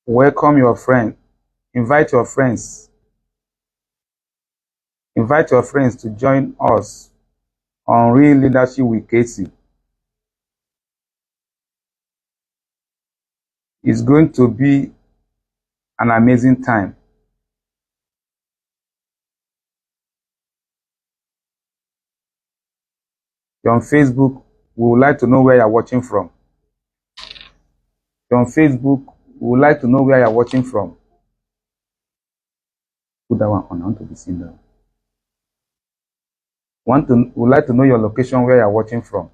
Welcome your friend. Invite your friends. Invite your friends to join us on Real Leadership with Casey. It's going to be an amazing time. You're on Facebook. We would like to know where you're watching from. You're on Facebook. We would like to know where you're watching from. Put that one on. I want to be seen there. We would like to know your location where you're watching from.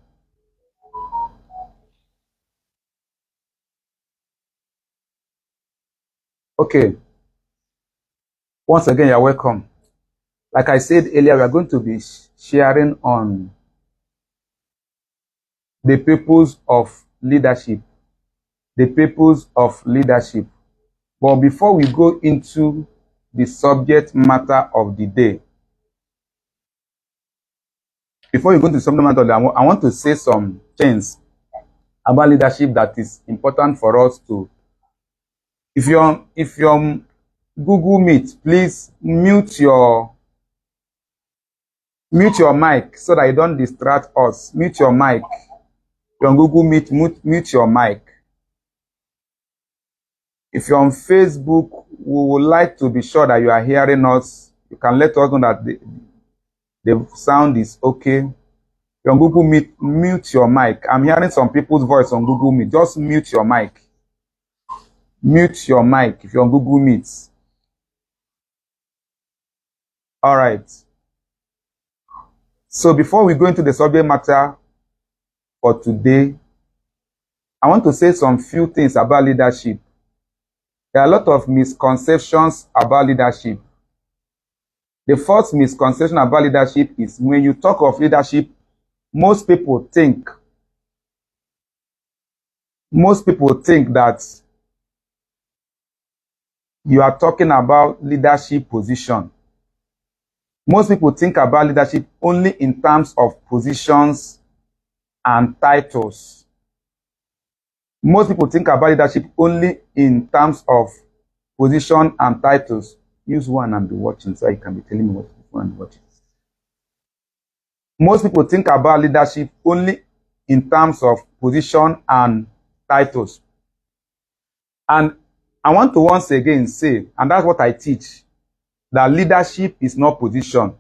Okay. Once again, you're welcome. Like I said earlier, we are going to be sharing on the purpose of leadership. The purpose of leadership. But before we go into the subject matter of the day, I want to say some things about leadership that is important for us to. If you're on Google Meet, please mute your mic so that you don't distract us. Mute your mic. If you're on Google Meet, mute your mic. If you're on Facebook, we would like to be sure that you are hearing us. You can let us know that the sound is okay. If you're on Google Meet, mute your mic. I'm hearing some people's voice on Google Meet. Just mute your mic. Mute your mic if you're on Google Meet. All right. So before we go into the subject matter for today, I want to say some few things about leadership. There are a lot of misconceptions about leadership. The first misconception about leadership is when you talk of leadership, most people think that you are talking about leadership position. Most people think about leadership only in terms of positions and titles. Most people think about leadership only in terms of position and titles. Use one and be watching so you can be telling me what you want to watch. Most people think about leadership only in terms of position and titles. And I want to once again say, and that's what I teach, that leadership is not position.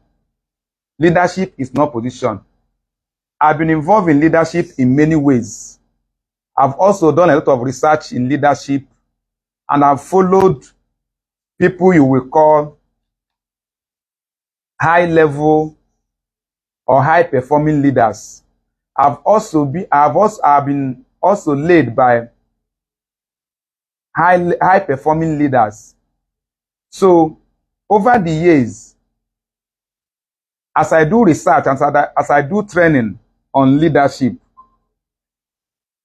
Leadership is not position. I've been involved in leadership in many ways. I've also done a lot of research in leadership, and I've followed people you will call high level or high performing leaders. I've been led by high performing leaders. So over the years, as I do research and as I do training on leadership,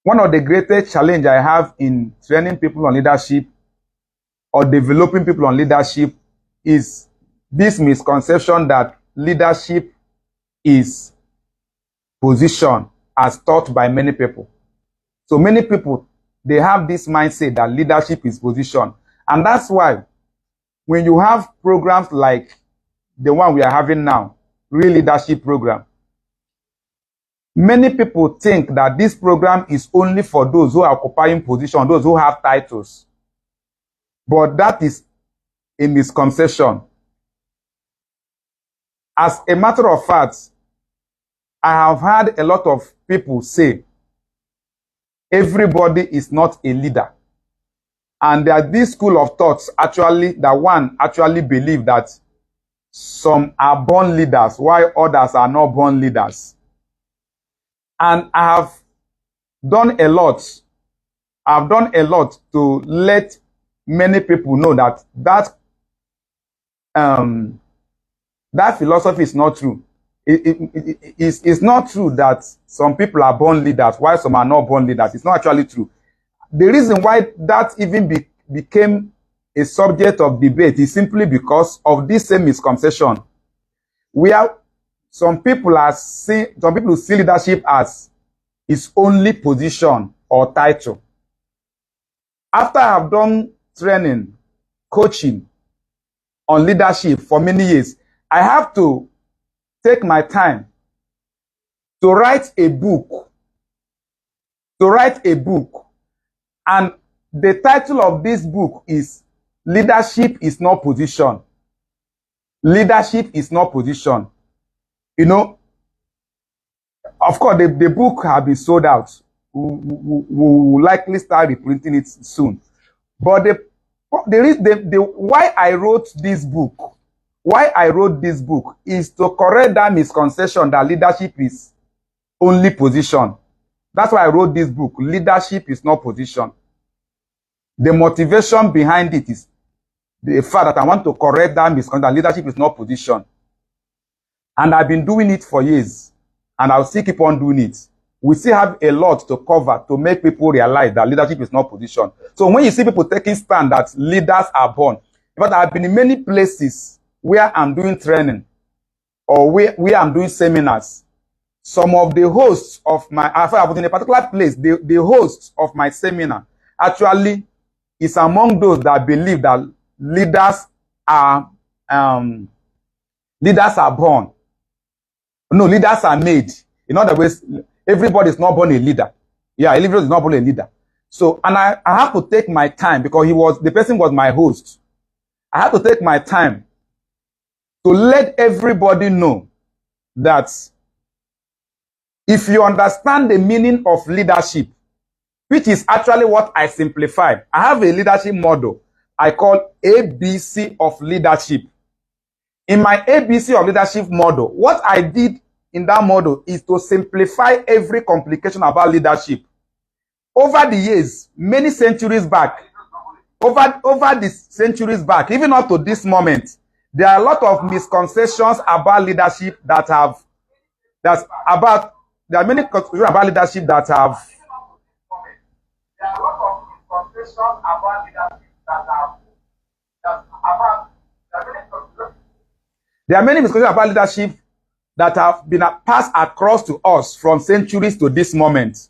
one of the greatest challenges I have in training people on leadership or developing people on leadership is this misconception that leadership is position as taught by many people. So many people, they have this mindset that leadership is position. And that's why when you have programs like the one we are having now, Real Leadership Program, many people think that this program is only for those who are occupying position, those who have titles. But that is a misconception. As a matter of fact, I have heard a lot of people say everybody is not a leader. And there's this school of thoughts actually believe that some are born leaders while others are not born leaders. And I have done a lot. I've done a lot to let many people know that that philosophy is not true. It's not true that some people are born leaders while some are not born leaders. It's not actually true. The reason why that even became a subject of debate is simply because of this same misconception, where some people see leadership as its only position or title. After I've done training, coaching on leadership for many years, I have to take my time to write a book. And the title of this book is Leadership is Not Position. Leadership is not position. You know, of course, the book has been sold out. We will likely start reprinting it soon. But why I wrote this book is to correct that misconception that leadership is only position. That's why I wrote this book. Leadership is not position. The motivation behind it is the fact that I want to correct that misconception that leadership is not position. And I've been doing it for years. And I'll still keep on doing it. We still have a lot to cover to make people realize that leadership is not position. So when you see people taking stand that leaders are born, but I've been in many places where I'm doing training or where I'm doing seminars. Some of the hosts of my, if I was in a particular place, the hosts of my seminar actually is among those that believe that leaders are born. No, leaders are made. In other words, everybody is not born a leader. Yeah, everybody is not born a leader. So, and I have to take my time because the person was my host. I have to take my time to let everybody know that if you understand the meaning of leadership, which is actually what I simplified, I have a leadership model I call ABC of leadership. In my ABC of leadership model, what I did in that model is to simplify every complication about leadership. Over the years, many centuries back, even up to this moment, there are a lot of misconceptions about leadership there are many conceptions about leadership that have. There are many misconceptions about leadership that have been passed across to us from centuries to this moment.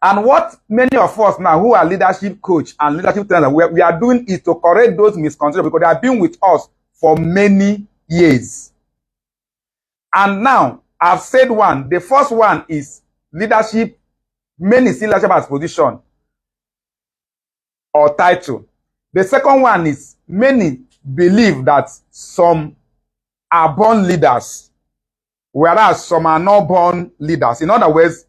And what many of us now who are leadership coach and leadership trainers, we are doing is to correct those misconceptions because they have been with us for many years. And now, I've said one. The first one is leadership. Many see leadership as position or title. The second one is many believe that some are born leaders, whereas some are not born leaders. In other words,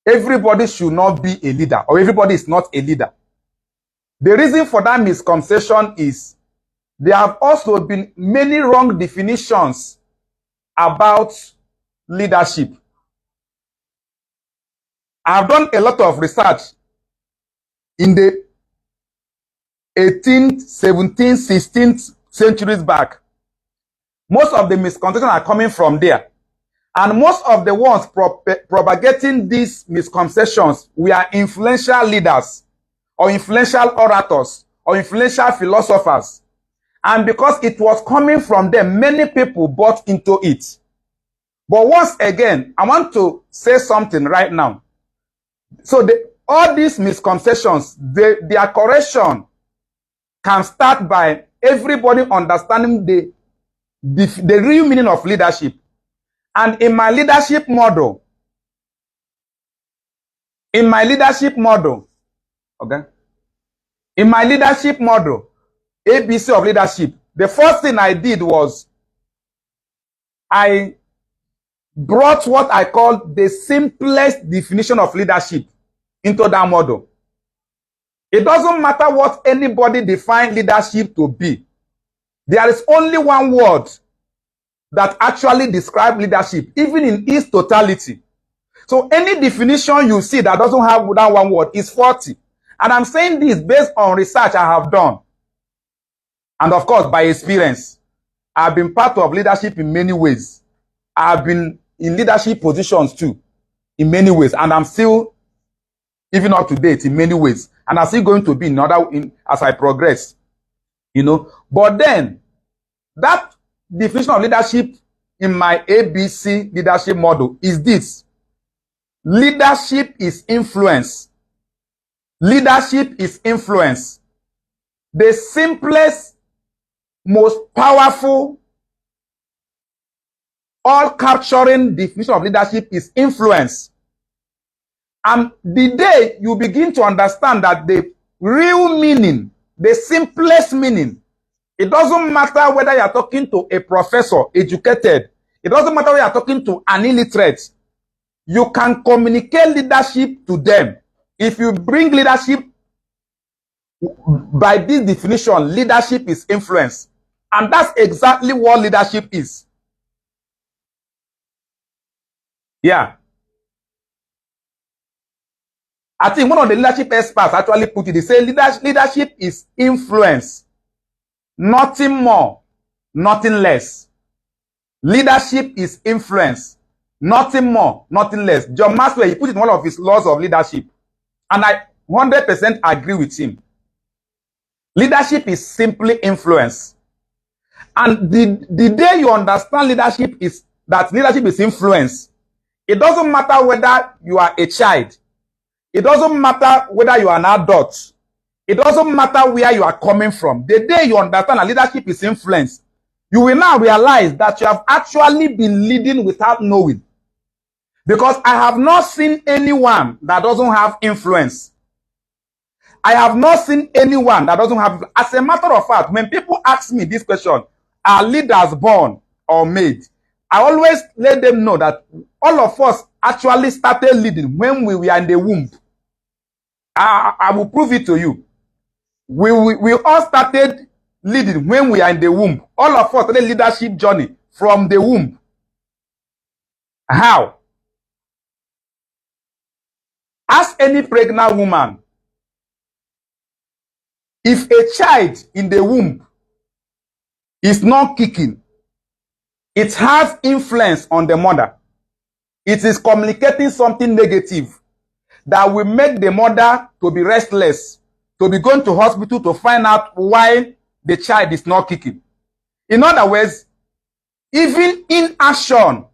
everybody should not be a leader, or everybody is not a leader. The reason for that misconception is there have also been many wrong definitions about leadership. I have done a lot of research in the 18th, 17th, 16th centuries back. Most of the misconceptions are coming from there. And most of the ones propagating these misconceptions were influential leaders or influential orators or influential philosophers. And because it was coming from them, many people bought into it. But once again, I want to say something right now. So all these misconceptions, their correction can start by everybody understanding the real meaning of leadership. And in my leadership model, ABC of leadership, the first thing I did was I brought what I call the simplest definition of leadership into that model. It doesn't matter what anybody defines leadership to be. There is only one word that actually describes leadership, even in its totality. So any definition you see that doesn't have that one word is faulty. And I'm saying this based on research I have done. And of course, by experience. I've been part of leadership in many ways. I've been in leadership positions too, in many ways. And I'm still, even up to date, in many ways. And I'm still going to be as I progress. You know, but then that definition of leadership in my ABC leadership model is this. Leadership is influence. Leadership is influence. The simplest, most powerful, all-capturing definition of leadership is influence. And the day you begin to understand that the real meaning, the simplest meaning, it doesn't matter whether you are talking to a professor, educated. It doesn't matter whether you are talking to an illiterate. You can communicate leadership to them. If you bring leadership, by this definition, leadership is influence. And that's exactly what leadership is. Yeah. I think one of the leadership experts actually put it. They say leadership is influence. Nothing more, nothing less. Leadership is influence. Nothing more, nothing less. John Maxwell, he put it in one of his laws of leadership. And I 100% agree with him. Leadership is simply influence. And the day you understand leadership is influence, it doesn't matter whether you are a child. It doesn't matter whether you are an adult. It doesn't matter where you are coming from. The day you understand that leadership is influence, you will now realize that you have actually been leading without knowing. Because I have not seen anyone that doesn't have influence. I have not seen anyone that doesn't have. As a matter of fact, when people ask me this question, are leaders born or made? I always let them know that all of us actually started leading when we were in the womb. I will prove it to you. We all started leading when we are in the womb. All of us started leadership journey from the womb. How? Ask any pregnant woman. If a child in the womb is not kicking, it has influence on the mother. It is communicating something negative that will make the mother to be restless, to be going to hospital to find out why the child is not kicking. In other words, even inaction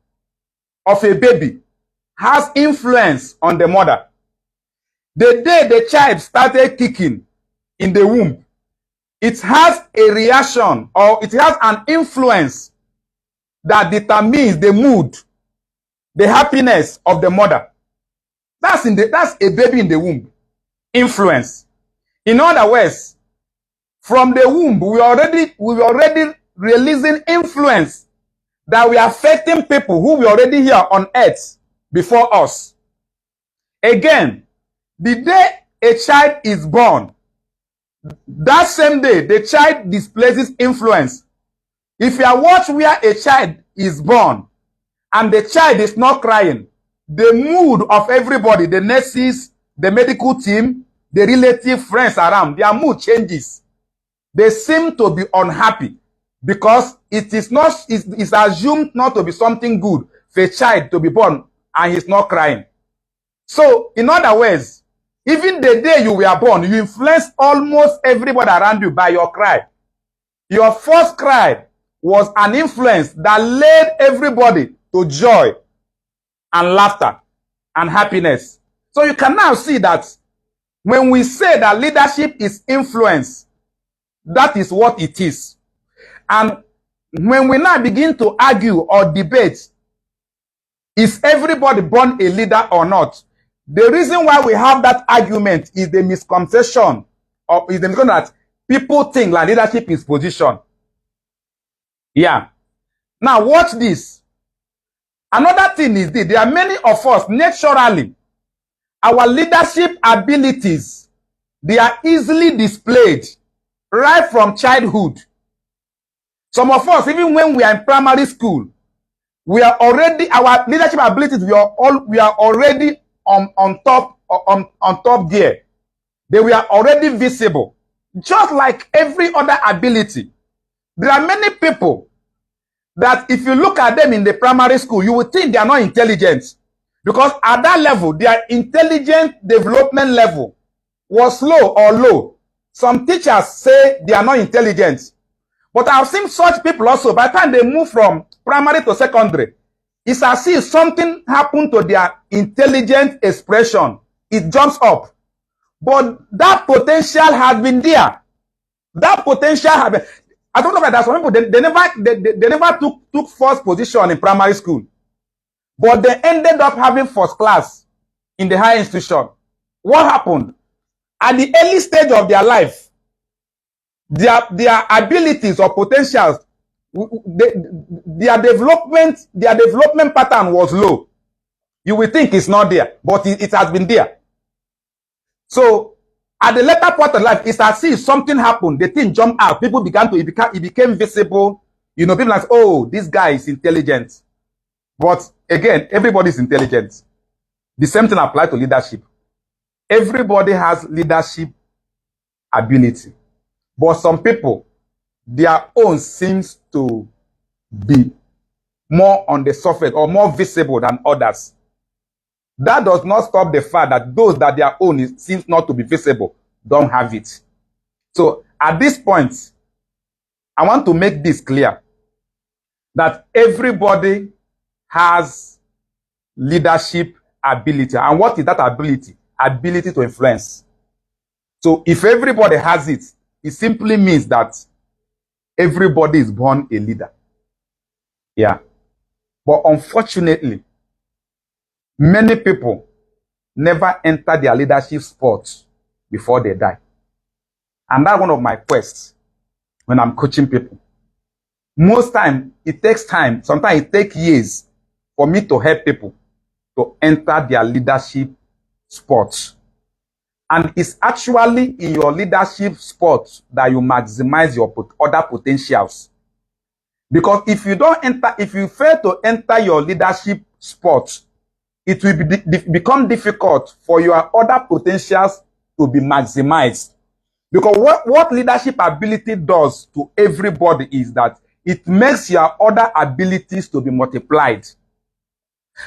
of a baby has influence on the mother. The day the child started kicking in the womb, it has a reaction or it has an influence that determines the mood, the happiness of the mother. That's a baby in the womb. Influence. In other words, from the womb, we were already releasing influence that we are affecting people who were already here on earth before us. Again, the day a child is born, that same day, the child displaces influence. If you are watching where a child is born and the child is not crying, the mood of everybody, the nurses, the medical team, the relative friends around, their mood changes. They seem to be unhappy because it's assumed not to be something good for a child to be born and he's not crying. So, in other words, even the day you were born, you influenced almost everybody around you by your cry. Your first cry was an influence that led everybody to joy and laughter and happiness. So you can now see that when we say that leadership is influence, that is what it is. And when we now begin to argue or debate, is everybody born a leader or not? The reason why we have that argument is the misconception, or is the misconception that people think like leadership is position. Yeah. Now watch this. Another thing is this. There are many of us, naturally, our leadership abilities, they are easily displayed right from childhood. Some of us, even when we are in primary school, we are already, our leadership abilities, we are already on top gear. They were already visible. Just like every other ability. There are many people that if you look at them in the primary school, you would think they are not intelligent. Because at that level, their intelligence development level was low or low. Some teachers say they are not intelligent. But I've seen such people also, by the time they move from primary to secondary, it's as if something happened to their intelligent expression. It jumps up. But that potential has been there. That potential has been. I don't know about that. Some people they never took first position in primary school, but they ended up having first class in the higher institution. What happened? At the early stage of their life, their abilities or potentials, their development pattern was low. You will think it's not there, but it has been there. So at the later part of life, it's as if something happened. The thing jumped out. People began to, it became visible. You know, people like, oh, this guy is intelligent. But again, everybody is intelligent. The same thing applies to leadership. Everybody has leadership ability. But some people, their own seems to be more on the surface or more visible than others. That does not stop the fact that those that their own seems not to be visible don't have it. So at this point, I want to make this clear that everybody has leadership ability. And what is that ability? Ability to influence. So if everybody has it, it simply means that everybody is born a leader. Yeah. But unfortunately, many people never enter their leadership spot before they die. And that's one of my quests when I'm coaching people. Most time, it takes time. Sometimes it takes years for me to help people to enter their leadership spot. And it's actually in your leadership spot that you maximize your other potentials. Because if you fail to enter your leadership spot, it will become difficult for your other potentials to be maximized. Because what leadership ability does to everybody is that it makes your other abilities to be multiplied.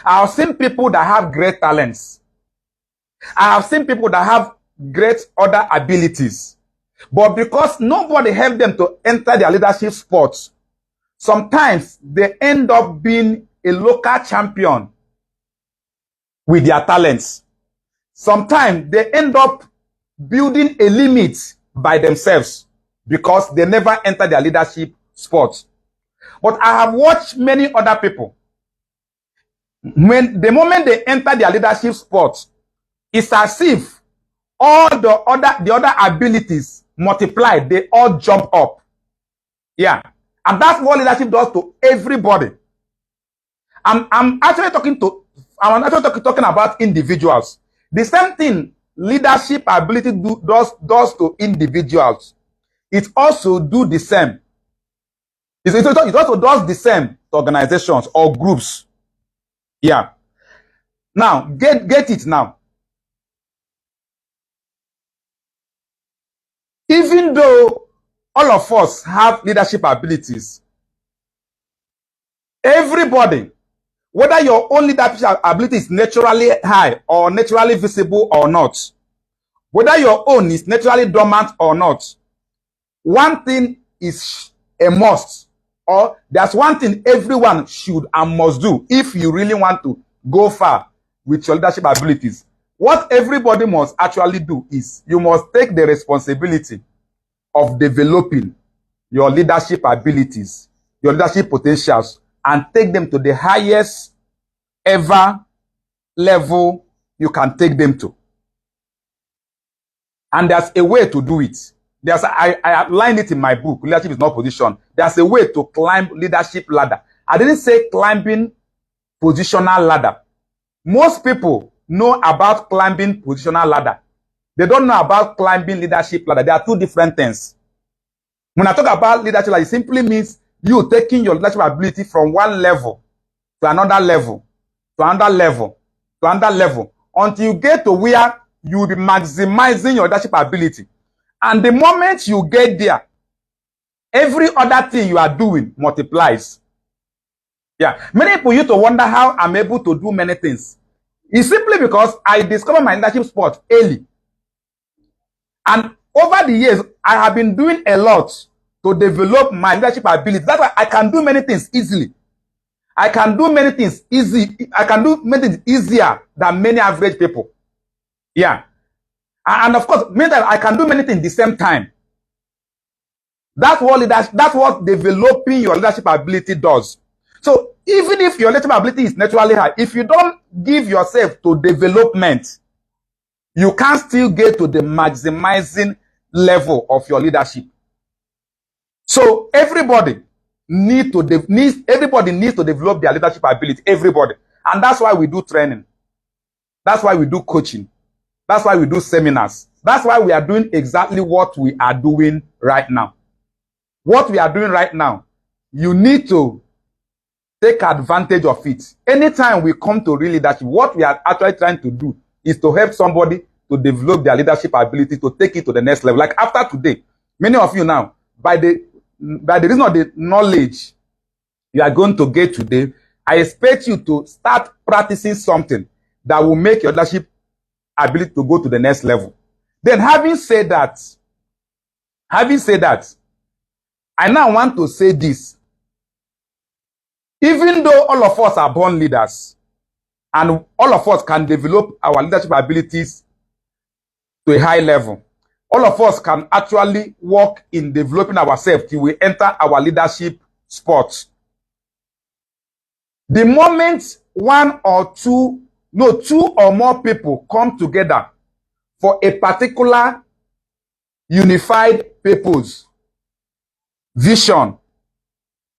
I have seen people that have great talents. I have seen people that have great other abilities. But because nobody helped them to enter their leadership spot, sometimes they end up being a local champion with their talents. Sometimes they end up building a limit by themselves because they never enter their leadership spot. But I have watched many other people. When the moment they enter their leadership spot, it's as if all the other abilities multiplied, they all jump up. Yeah. And that's what leadership does to everybody. I'm actually talking about individuals. The same thing leadership ability does to individuals. It also do the same. It also does the same to organizations or groups. Yeah. Now, get it now. Even though all of us have leadership abilities, everybody, whether your own leadership ability is naturally high or naturally visible or not, whether your own is naturally dormant or not, one thing is a must, or there's one thing everyone should and must do if you really want to go far with your leadership abilities. What everybody must actually do is you must take the responsibility of developing your leadership abilities, your leadership potentials, and take them to the highest ever level you can take them to. And there's a way to do it. I outlined it in my book, Leadership is Not Position. There's a way to climb leadership ladder. I didn't say climbing positional ladder. Most people know about climbing positional ladder. They don't know about climbing leadership ladder. They are two different things. When I talk about leadership ladder, it simply means you taking your leadership ability from one level to another level, to another level, to another level, until you get to where you will be maximizing your leadership ability. And the moment you get there, every other thing you are doing multiplies. Yeah. Many people used to wonder how I'm able to do many things. It's simply because I discovered my leadership spot early. And over the years, I have been doing a lot to develop my leadership ability. That's why I can do many things easily. I can do many things easy. I can do many things easier than many average people. Yeah. And of course, meantime, I can do many things at the same time. That's what developing your leadership ability does. So even if your leadership ability is naturally high, if you don't give yourself to development, you can still get to the maximizing level of your leadership. So everybody needs to develop their leadership ability. Everybody. And that's why we do training. That's why we do coaching. That's why we do seminars. That's why we are doing exactly what we are doing right now. What we are doing right now, you need to take advantage of it. Anytime we come to real leadership, what we are actually trying to do is to help somebody to develop their leadership ability, to take it to the next level. Like after today, many of you now, by the reason of the knowledge you are going to get today, I expect you to start practicing something that will make your leadership ability to go to the next level. Then having said that, I now want to say this. Even though all of us are born leaders, and all of us can develop our leadership abilities to a high level, all of us can actually work in developing ourselves till we enter our leadership spot. The moment two or more people come together for a particular unified purpose, vision,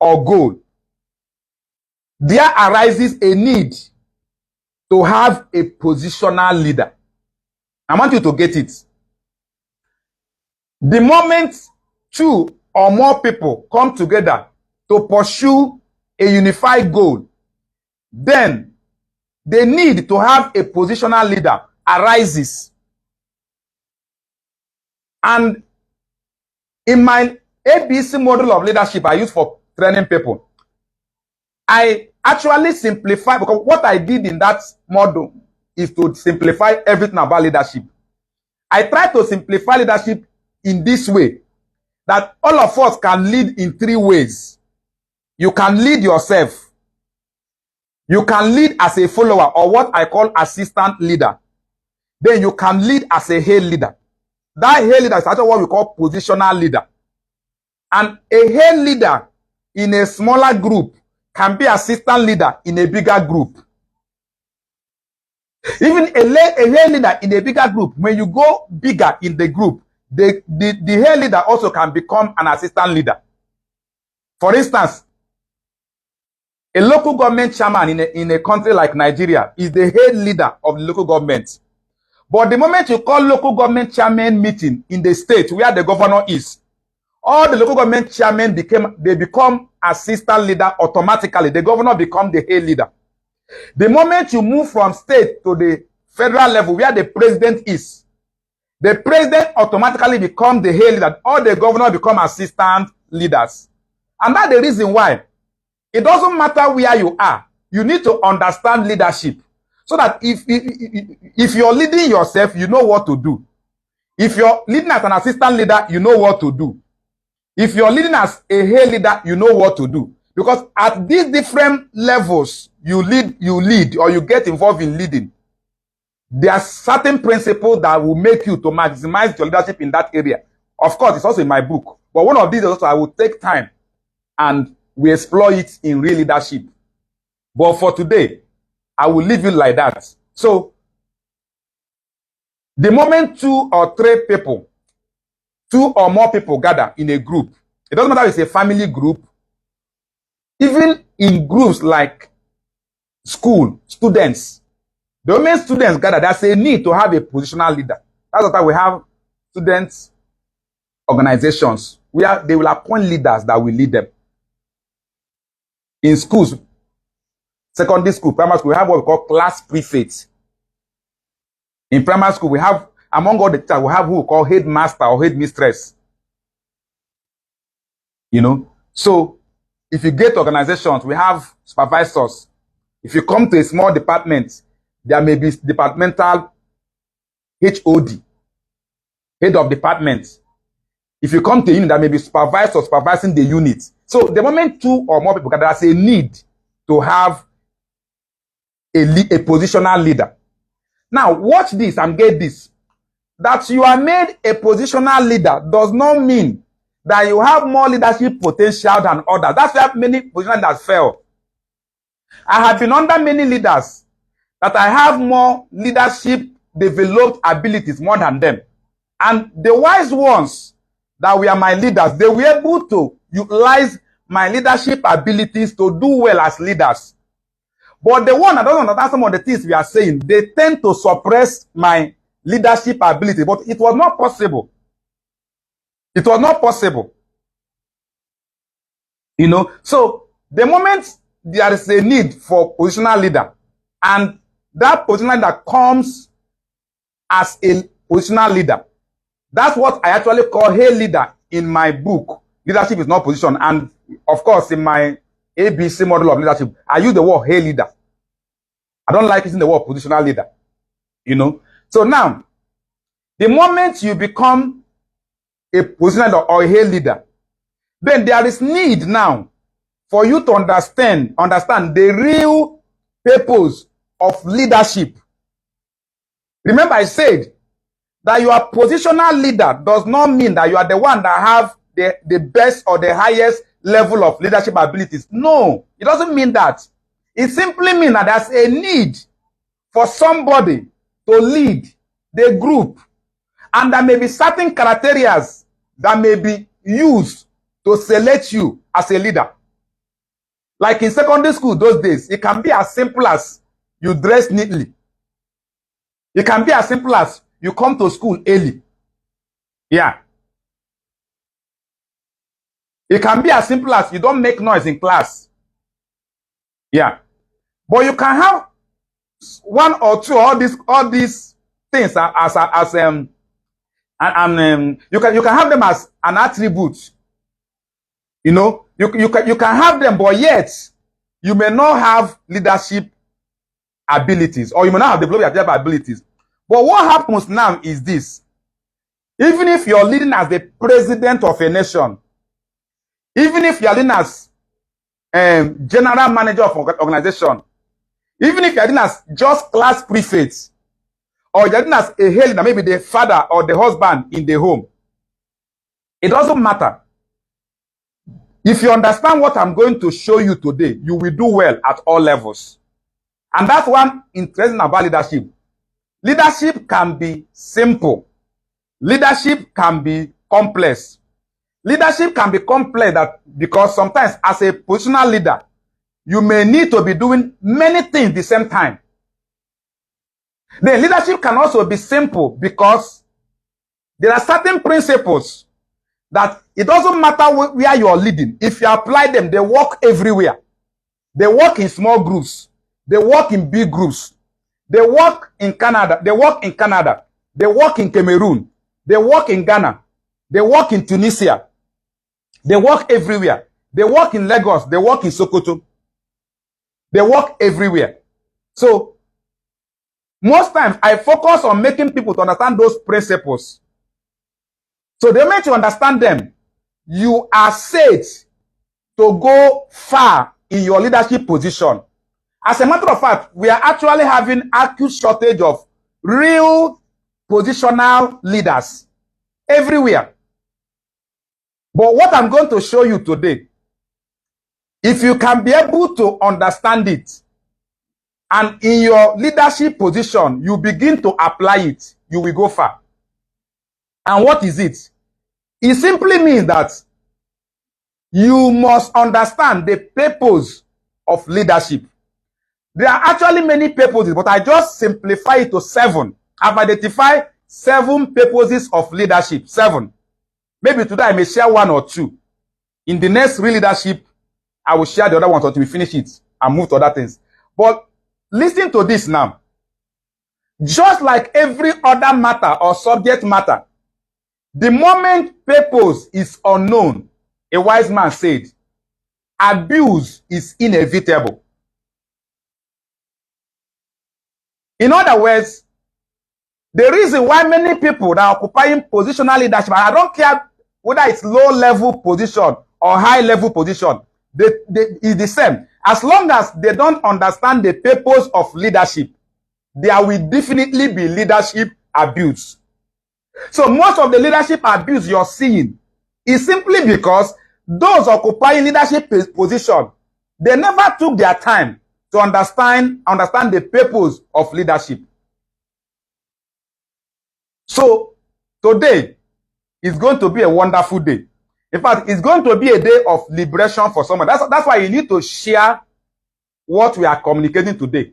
or goal, there arises a need to have a positional leader. I want you to get it. The moment two or more people come together to pursue a unified goal, then the need to have a positional leader arises. And in my ABC model of leadership I use for training people, I actually simplify, because what I did in that model is to simplify everything about leadership. I try to simplify leadership in this way, that all of us can lead in three ways. You can lead yourself. You can lead as a follower, or what I call assistant leader. Then you can lead as a head leader. That head leader is actually what we call positional leader. And a head leader in a smaller group can be assistant leader in a bigger group. Even a head leader in a bigger group, when you go bigger in the group, the head leader also can become an assistant leader. For instance, a local government chairman in a country like Nigeria is the head leader of the local government. But the moment you call local government chairman meeting in the state where the governor is, all the local government chairmen become assistant leader automatically. The governor becomes the head leader. The moment you move from state to the federal level where the president is, the president automatically becomes the head leader. All the governor become assistant leaders. And that's the reason why it doesn't matter where you are. You need to understand leadership, so that if you're leading yourself, you know what to do. If you're leading as an assistant leader, you know what to do. If you're leading as a head leader, you know what to do. Because at these different levels you lead or you get involved in leading, there are certain principles that will make you to maximize your leadership in that area. Of course, it's also in my book. But one of these also I will take time and we explore it in real leadership. But for today, I will leave you like that. So, the moment two or more people gather in a group, it doesn't matter if it's a family group, even in groups like school, students, the moment students gather, there's a need to have a positional leader. That's why we have students organizations where they will appoint leaders that will lead them. In schools, secondary school, primary school, we have what we call class prefects. In primary school, we have, among all the teachers, we have who we call headmaster or headmistress. You know, so if you get organizations, we have supervisors. If you come to a small department, there may be departmental HOD, head of department. If you come to a unit, there may be supervisor supervising the unit. So the moment two or more people gather, there's a need to have a positional leader. Now, watch this and get this. that you are made a positional leader does not mean that you have more leadership potential than others. That's why many positional leaders fail. I have been under many leaders that I have more leadership developed abilities more than them. And the wise ones that were my leaders, they were able to utilize my leadership abilities to do well as leaders. But the one that doesn't understand some of the things we are saying, they tend to suppress my leadership ability. But it was not possible. It was not possible. You know, so the moment there is a need for positional leader, and that positional leader comes as a positional leader, that's what I actually call a leader in my book. Leadership is not position. And of course, in my ABC model of leadership, I use the word "hey leader." I don't like using the word positional leader. You know, so now the moment you become a positional leader or a hey leader, then there is need now for you to understand the real purpose of leadership. Remember, I said that you are positional leader does not mean that you are the one that have the best or the highest level of leadership abilities. No, it doesn't mean that. It simply means that there's a need for somebody to lead the group. And there may be certain criteria that may be used to select you as a leader. Like in secondary school those days, it can be as simple as you dress neatly. It can be as simple as you come to school early. Yeah. It can be as simple as you don't make noise in class. Yeah. But you can have one or two, all these things you can have them as an attribute. You know, you can have them, but yet you may not have leadership abilities, or you may not have developed leadership abilities. But what happens now is this: even if you're leading as the president of a nation, even if you're leading as general manager of an organization, even if you're leading as just class prefect, or you're leading as a leader, maybe the father or the husband in the home, it doesn't matter. If you understand what I'm going to show you today, you will do well at all levels. And that's one interesting about leadership. Leadership can be simple. Leadership can be complex. Leadership can be complex because sometimes as a positional leader, you may need to be doing many things at the same time. Then leadership can also be simple because there are certain principles that it doesn't matter where you are leading. If you apply them, they work everywhere. They work in small groups. They work in big groups. They work in Canada. They work in Canada. They work in Cameroon. They work in Ghana. They work in Tunisia. They work everywhere. They work in Lagos. They work in Sokoto. They work everywhere. So, most times I focus on making people to understand those principles. So the moment you understand them, you are set to go far in your leadership position. As a matter of fact, we are actually having acute shortage of real positional leaders everywhere. But what I'm going to show you today, if you can be able to understand it, and in your leadership position, you begin to apply it, you will go far. And what is it? It simply means that you must understand the purpose of leadership. There are actually many purposes, but I just simplify it to 7. I've identified 7 purposes of leadership. 7. Maybe today I may share 1 or 2. In the next real leadership, I will share the other ones until we finish it and move to other things. But listen to this now. Just like every other matter or subject matter, the moment purpose is unknown, a wise man said, abuse is inevitable. In other words, the reason why many people that are occupying positional leadership, and I don't care whether it's low-level position or high-level position, it's the same. As long as they don't understand the purpose of leadership, there will definitely be leadership abuse. So most of the leadership abuse you're seeing is simply because those occupying leadership position, they never took their time to understand the purpose of leadership. So today is going to be a wonderful day. In fact, it's going to be a day of liberation for someone. That's why you need to share what we are communicating today.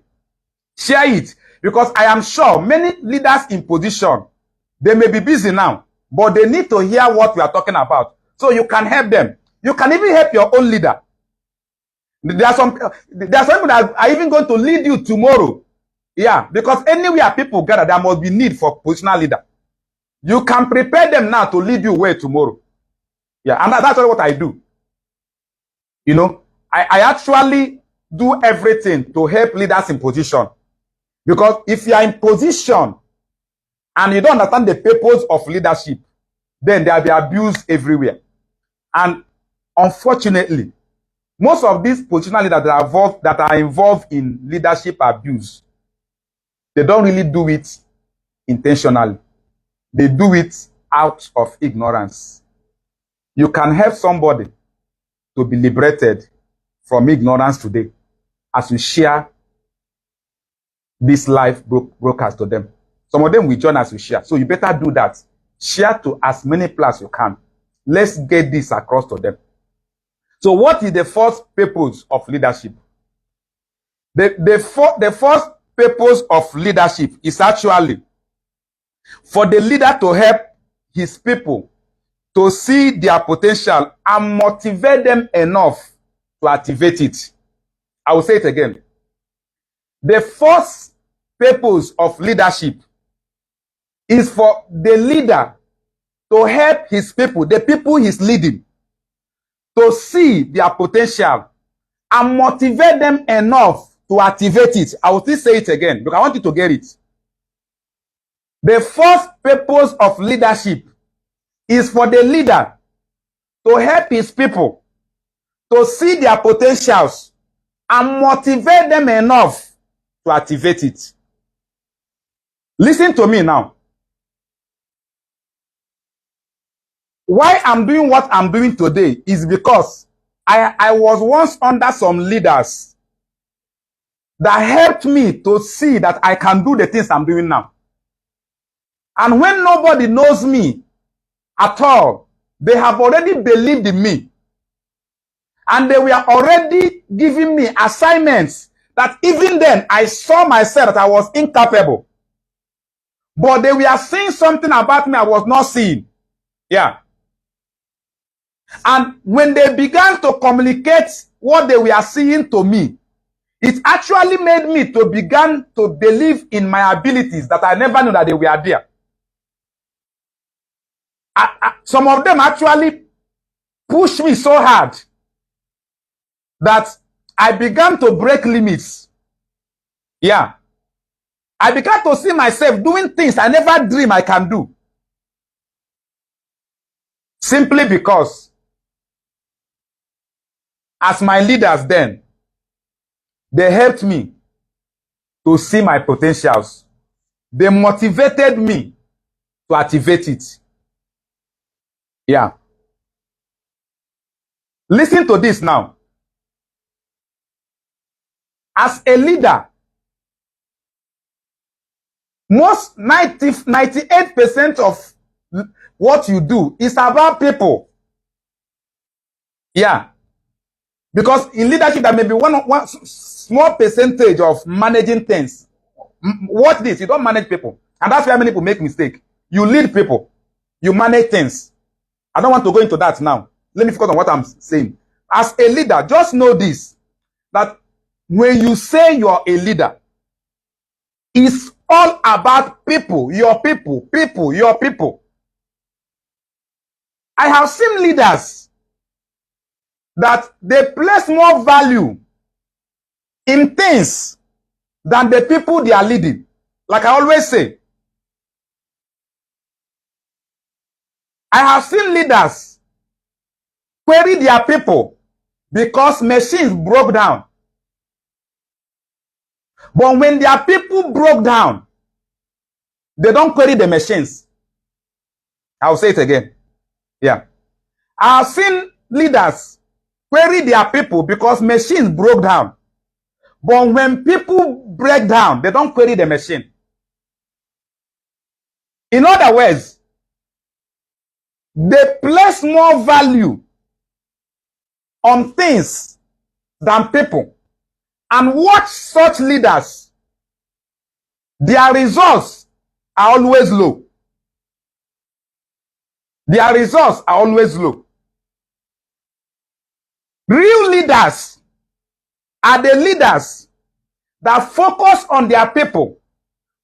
Share it, because I am sure many leaders in position, they may be busy now, but they need to hear what we are talking about, so you can help them. You can even help your own leader. There are some people that are even going to lead you tomorrow. Yeah, because anywhere people gather, there must be need for positional leader. You can prepare them now to lead you well tomorrow. Yeah, and that's what I do. You know, I actually do everything to help leaders in position. Because if you are in position and you don't understand the purpose of leadership, then there will be abuse everywhere. And unfortunately, most of these positional leaders that are involved in leadership abuse, they don't really do it intentionally. They do it out of ignorance. You can help somebody to be liberated from ignorance today as you share this live broadcast to them. Some of them will join as we share. So you better do that. Share to as many people as you can. Let's get this across to them. So what is the first purpose of leadership? The first purpose of leadership is actually for the leader to help his people to see their potential and motivate them enough to activate it. I will say it again. The first purpose of leadership is for the leader to help his people, the people he's leading, to see their potential and motivate them enough to activate it. I will still say it again because I want you to get it. The first purpose of leadership is for the leader to help his people to see their potentials and motivate them enough to activate it. Listen to me now. Why I'm doing what I'm doing today is because I was once under some leaders that helped me to see that I can do the things I'm doing now. And when nobody knows me at all, they have already believed in me. And they were already giving me assignments that even then I saw myself that I was incapable. But they were seeing something about me I was not seeing. Yeah. And when they began to communicate what they were seeing to me, it actually made me to begin to believe in my abilities that I never knew that they were there. Some of them actually pushed me so hard that I began to break limits. Yeah. I began to see myself doing things I never dreamed I can do. Simply because, as my leaders then, they helped me to see my potentials. They motivated me to activate it. Yeah. Listen to this now. As a leader, most 98% of what you do is about people. Yeah. Because in leadership, there may be one small percentage of managing things. Watch this. You don't manage people. And that's why many people make mistakes. You lead people. You manage things. I don't want to go into that now. Let me focus on what I'm saying. As a leader, just know this. That when you say you're a leader, it's all about people, your people, your people. I have seen leaders that they place more value in things than the people they are leading. Like I always say, I have seen leaders query their people because machines broke down. But when their people broke down, they don't query the machines. I'll say it again. Yeah. I've seen leaders query their people because machines broke down. But when people break down, they don't query the machine. In other words, they place more value on things than people. And watch such leaders. Their results are always low. Their results are always low. Real leaders are the leaders that focus on their people,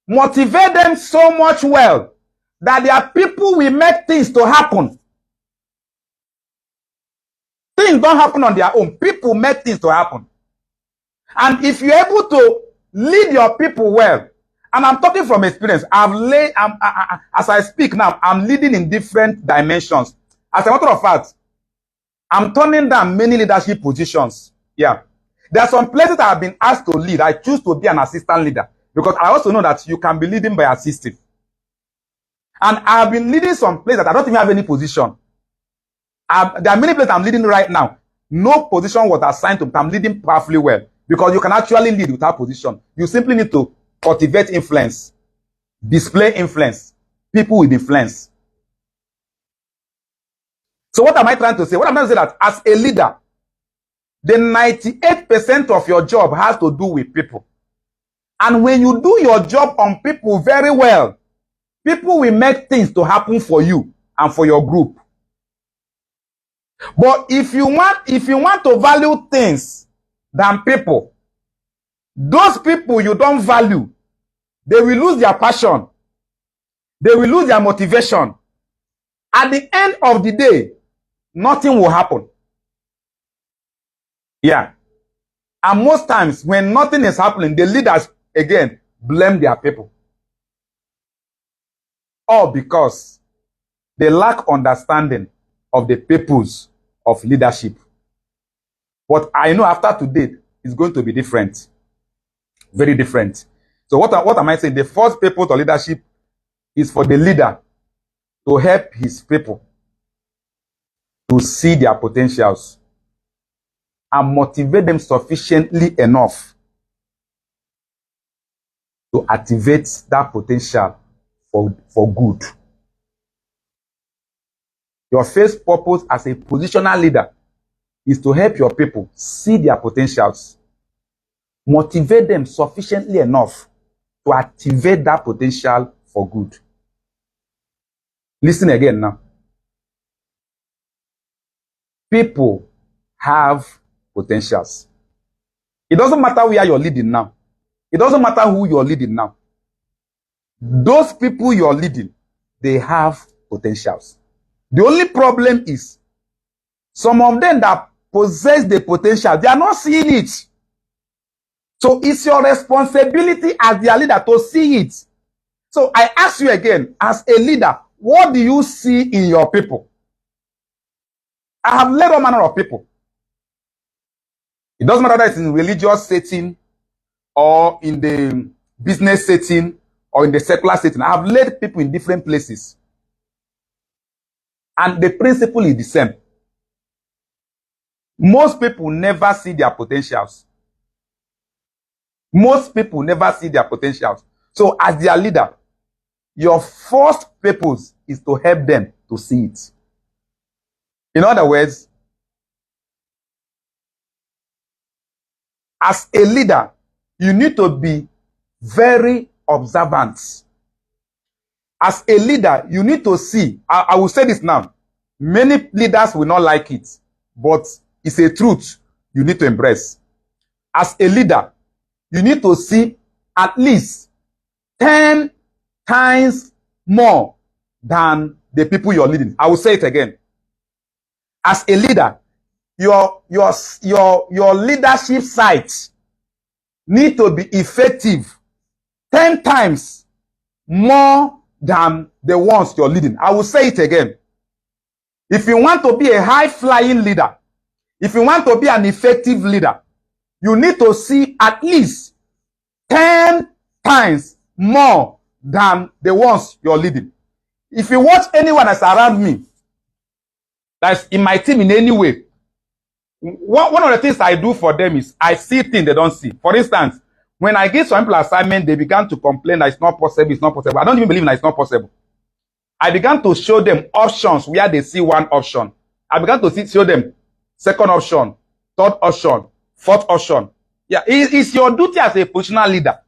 motivate them so much well that their people will make things to happen. Things don't happen on their own. People make things to happen. And if you're able to lead your people well, and I'm talking from experience, as I speak now, I'm leading in different dimensions. As a matter of fact, I'm turning down many leadership positions. Yeah. There are some places that I've been asked to lead. I choose to be an assistant leader because I also know that you can be leading by assisting. And I've been leading some places that I don't even have any position. There are many places I'm leading right now. No position was assigned to me. I'm leading powerfully well because you can actually lead without position. You simply need to cultivate influence, display influence. People with influence. So what am I trying to say? What I'm trying to say that as a leader, the 98% of your job has to do with people. And when you do your job on people very well, people will make things to happen for you and for your group. But if you want to value things than people, those people you don't value, they will lose their passion. They will lose their motivation. At the end of the day, nothing will happen. Yeah. And most times when nothing is happening, the leaders again blame their people. All because they lack understanding of the purpose of leadership. But I know after today, it's going to be different. Very different. So what am I saying? The first purpose of leadership is for the leader to help his people to see their potentials and motivate them sufficiently enough to activate that potential for good. Your first purpose as a positional leader is to help your people see their potentials, motivate them sufficiently enough to activate that potential for good. Listen again now. People have potentials. It doesn't matter where you're leading now. It doesn't matter who you're leading now. Those people you're leading, they have potentials. The only problem is some of them that possess the potential, they are not seeing it. So it's your responsibility as their leader to see it. So I ask you again, as a leader, what do you see in your people? I have led all manner of people. It doesn't matter whether it's in religious setting or in the business setting or in the secular setting. I have led people in different places. And the principle is the same. Most people never see their potentials. Most people never see their potentials. So as their leader, your first purpose is to help them to see it. In other words, as a leader, you need to be very observant. As a leader, you need to see. I will say this now. Many leaders will not like it, but it's a truth you need to embrace. As a leader, you need to see at least 10 times more than the people you're leading. I will say it again. As a leader, your leadership sites need to be effective 10 times more than the ones you're leading. I will say it again. If you want to be a high-flying leader, if you want to be an effective leader, you need to see at least 10 times more than the ones you're leading. If you watch anyone that's around me, that's in my team in any way, one of the things I do for them is I see things they don't see. For instance, when I give some people assignment, they began to complain that it's not possible, it's not possible. I don't even believe that it's not possible. I began to show them options where they see one option. I began to show them second option, third option, fourth option. Yeah, it's your duty as a positional leader.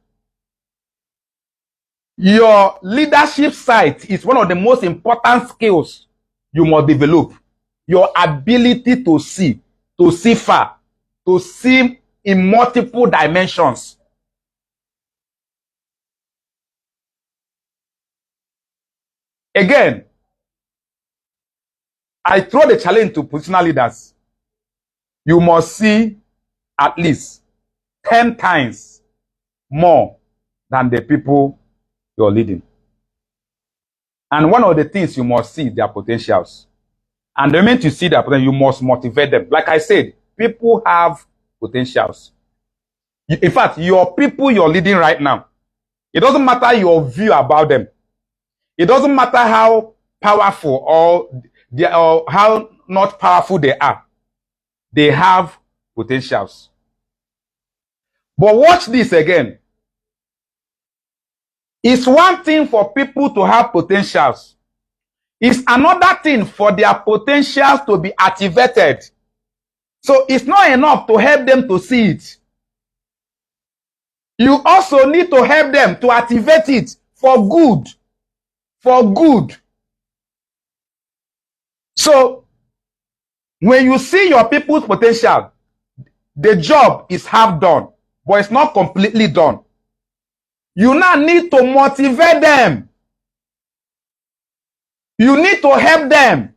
Your leadership side is one of the most important skills you must develop. Your ability to see far, to see in multiple dimensions. Again, I throw the challenge to positional leaders. You must see at least 10 times more than the people you're leading. And one of the things you must see their potentials. And the moment you see their potential, you must motivate them. Like I said, people have potentials. In fact, your people you're leading right now, it doesn't matter your view about them. It doesn't matter how powerful or how not powerful they are. They have potentials. But watch this again. It's one thing for people to have potentials. It's another thing for their potentials to be activated. So it's not enough to help them to see it. You also need to help them to activate it for good. For good. So when you see your people's potential, the job is half done, but it's not completely done. You now need to motivate them. You need to help them.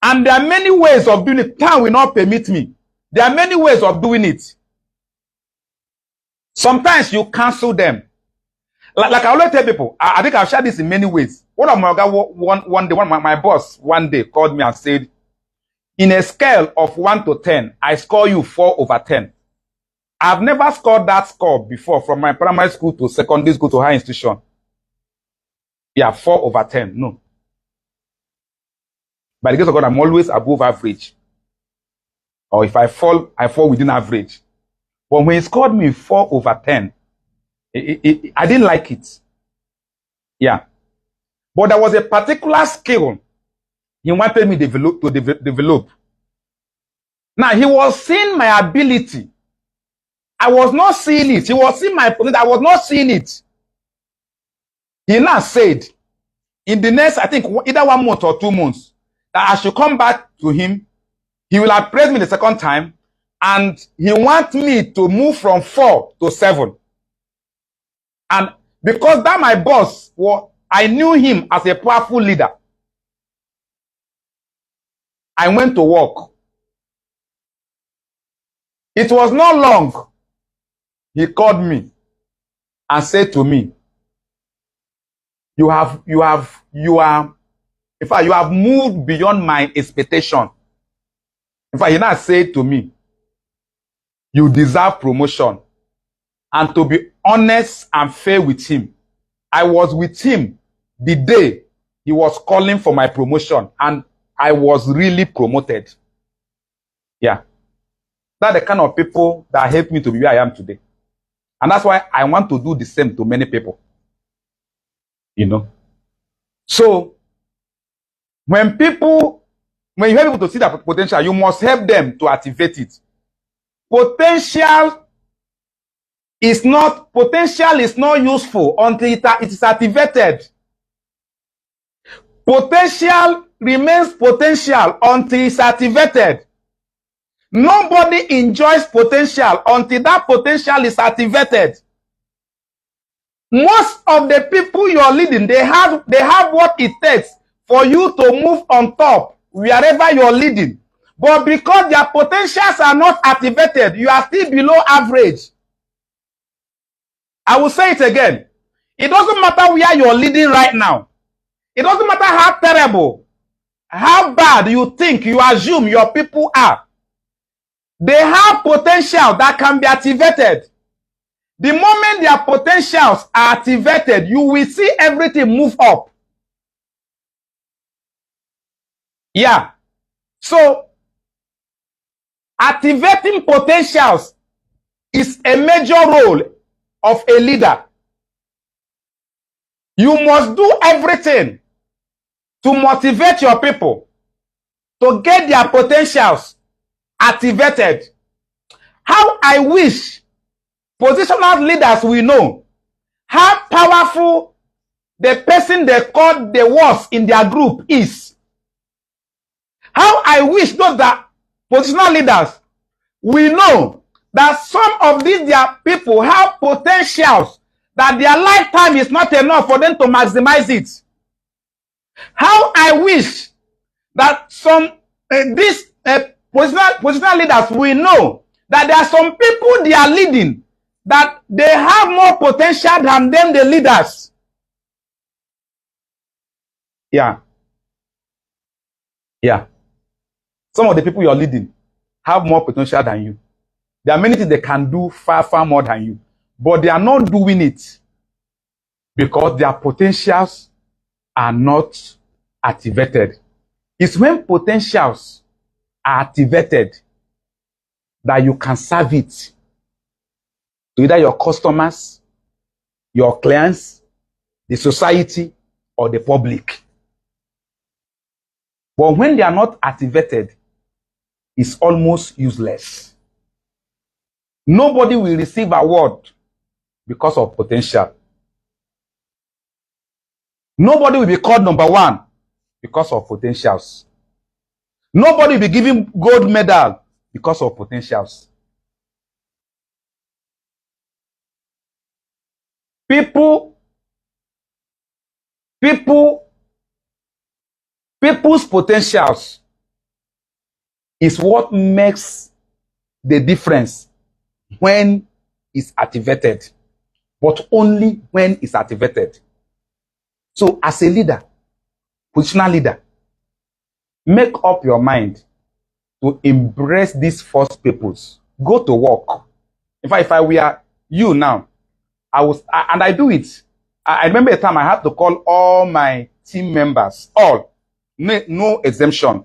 And there are many ways of doing it. Time will not permit me. There are many ways of doing it. Sometimes you cancel them. Like I always tell people, I think I've shared this in many ways. One of my boss one day called me and said, in a scale of 1 to 10, I score you 4 over 10. I've never scored that score before from my primary school to secondary school to higher institution. Yeah, 4 over 10. No. By the grace of God, I'm always above average. Or if I fall within average. But when he scored me 4 over 10, I didn't like it. Yeah. But there was a particular skill he wanted me to develop. Now, he was seeing my ability. I was not seeing it. He was seeing my potential. I was not seeing it. He now said, in the next, I think, either 1 month or 2 months, that I should come back to him. He will appraise me the second time, and he wants me to move from 4 to 7. And because that my boss, I knew him as a powerful leader. I went to work. It was not long. He called me and said to me, you have moved beyond my expectation. In fact, he now said to me, you deserve promotion. And to be honest and fair with him, I was with him the day he was calling for my promotion, and I was really promoted. Yeah. That's the kind of people that helped me to be where I am today. And that's why I want to do the same to many people. You know. So, when you help people to see that potential, you must help them to activate it. Potential is not useful until it is activated. Potential remains potential until it's activated. Nobody enjoys potential until that potential is activated. Most of the people you're leading, they have what it takes for you to move on top wherever you're leading. But because their potentials are not activated, you are still below average. I will say it again. It doesn't matter where you're leading right now. It doesn't matter how terrible, how bad you think, you assume your people are. They have potential that can be activated. The moment their potentials are activated, you will see everything move up. Yeah. So, activating potentials is a major role of a leader. You must do everything to motivate your people to get their potentials activated. How I wish positional leaders will know how powerful the person they call the worst in their group is. How I wish those that positional leaders will know that some of these their people have potentials that their lifetime is not enough for them to maximize it. How I wish that some these positional leaders will know that there are some people they are leading that they have more potential than them, the leaders. Yeah. Yeah. Some of the people you're leading have more potential than you. There are many things they can do far, far more than you. But they are not doing it because their potentials are not activated. It's when potentials are activated that you can serve it to either your customers, your clients, the society, or the public. But when they are not activated, it's almost useless. Nobody will receive award because of potential. Nobody will be called number one because of potentials. Nobody will be given gold medal because of potentials. People's potentials is what makes the difference when it's activated, but only when it's activated. So as a leader, positional leader, make up your mind to embrace these first purpose. Go to work. In fact, if I were you now, and I do it. I remember a time I had to call all my team members, all, no exemption.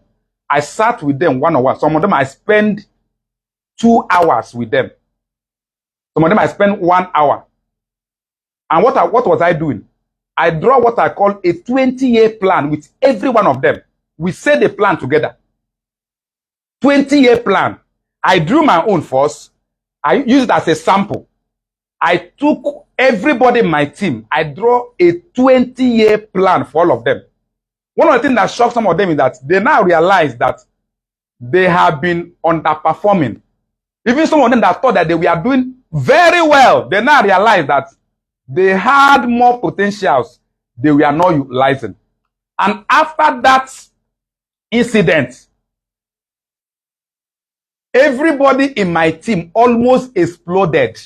I sat with them one-on-one. Some of them I spend 2 hours with them. Some of them I spend 1 hour. And what was I doing? I draw what I call a 20-year plan with every one of them. We set the plan together. 20-year plan. I drew my own first. I used it as a sample. I took everybody in my team. I draw a 20-year plan for all of them. One of the things that shocked some of them is that they now realize that they have been underperforming. Even some of them that thought that they were doing very well, they now realize that they had more potentials they were not utilizing. And after that incident, everybody in my team almost exploded.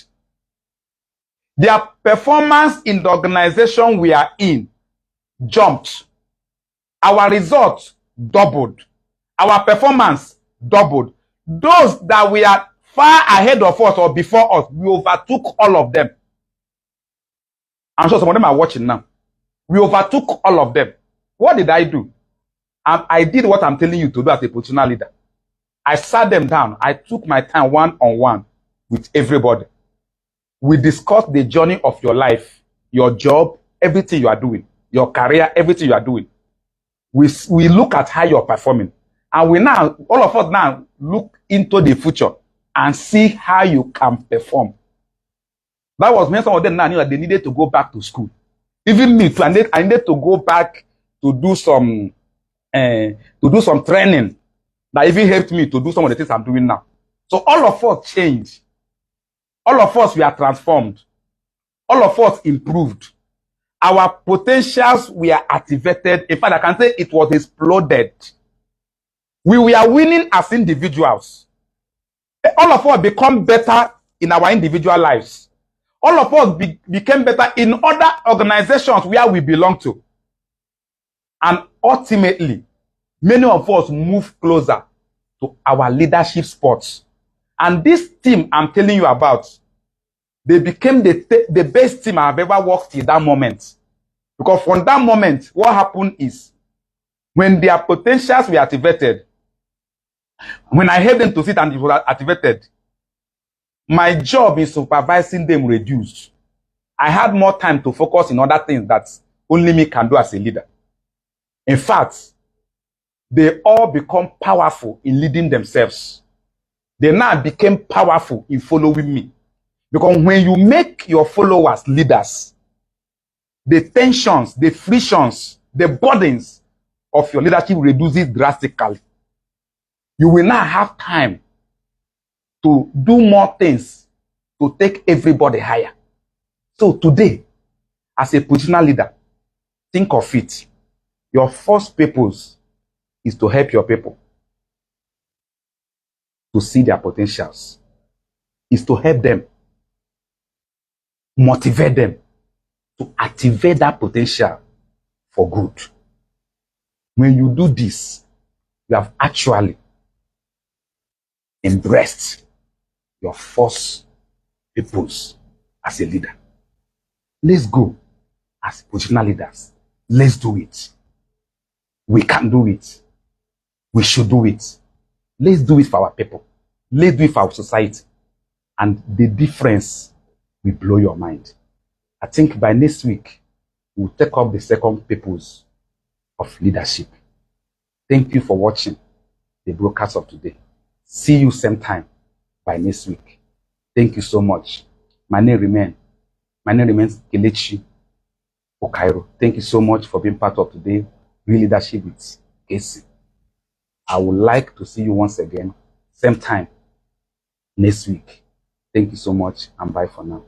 Their performance in the organization we are in jumped. Our results doubled. Our performance doubled. Those that were far ahead of us or before us, we overtook all of them. I'm sure some of them are watching now. We overtook all of them. What did I do? I did what I'm telling you to do as a positional leader. I sat them down. I took my time one-on-one with everybody. We discussed the journey of your life, your job, everything you are doing, your career, everything you are doing. We look at how you're performing. And we now, all of us now, look into the future and see how you can perform. That was when some of them now knew that they needed to go back to school. Even me too, I needed to go back to do some training that even helped me to do some of the things I'm doing now. So all of us changed. All of us were transformed. All of us improved. Our potentials were activated. In fact, I can say it was exploded. We were winning as individuals. All of us become better in our individual lives. All of us became better in other organizations where we belong to. And ultimately, many of us move closer to our leadership spots. And this team I'm telling you about, they became the best team I've ever worked in that moment. Because from that moment, what happened is When their potentials were activated, when I helped them to sit and it was activated, my job in supervising them reduced. I had more time to focus in other things that only me can do as a leader. In fact, they all become powerful in leading themselves. They now became powerful in following me. Because when you make your followers leaders, the tensions, the frictions, the burdens of your leadership reduces drastically. You will now have time to do more things to take everybody higher. So today, as a positional leader, think of it. Your first purpose is to help your people to see their potentials, is to help them, motivate them to activate that potential for good. When you do this, you have actually embraced your first purpose as a leader. Let's go as positional leaders. Let's do it. We can do it. We should do it. Let's do it for our people. Let's do it for our society. And the difference will blow your mind. I think by next week, we'll take up the second purpose of leadership. Thank you for watching the broadcast of today. See you same time by next week. Thank you so much. My name remains Kelechi Okairo. Thank you so much for being part of today Real Leadership with Casey. I would like to see you once again, same time next week. Thank you so much and bye for now.